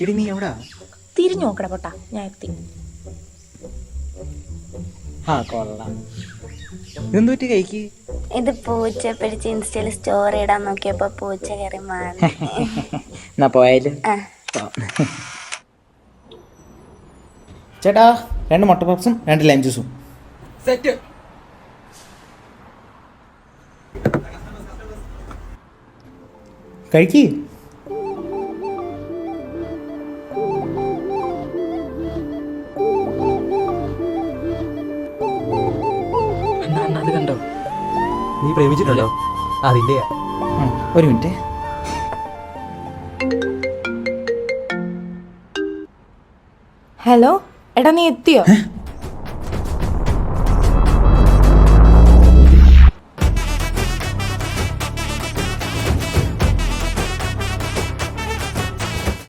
എടി നീ എവിടാ? തിരിഞ്ഞു നോക്കട പൊട്ടാ, ഞാൻ എത്തി. ആ കൊള്ളാം. ഇതെന്തു പറ്റി കൈക്ക്? ഇത് പൂച്ച പിടിച്ച് ഇൻസ്റ്റയിൽ സ്റ്റോറി ഇടാൻ നോക്കിയപ്പോ പൂച്ച കയറി മാറി. എന്നാ പോയാലും. ആ. ചേട്ടാ 2 മുട്ട പപ്സും 2 ലൈം ജ്യൂസും. സെറ്റ്. കഴിക്ക്. അത് കണ്ടോ? നീ പ്രേമിച്ചിട്ടുണ്ടോ? അതിന്റെയാ. ഒരു മിനിറ്റ്. ഹലോ എടാ, നീ എത്തിയോ?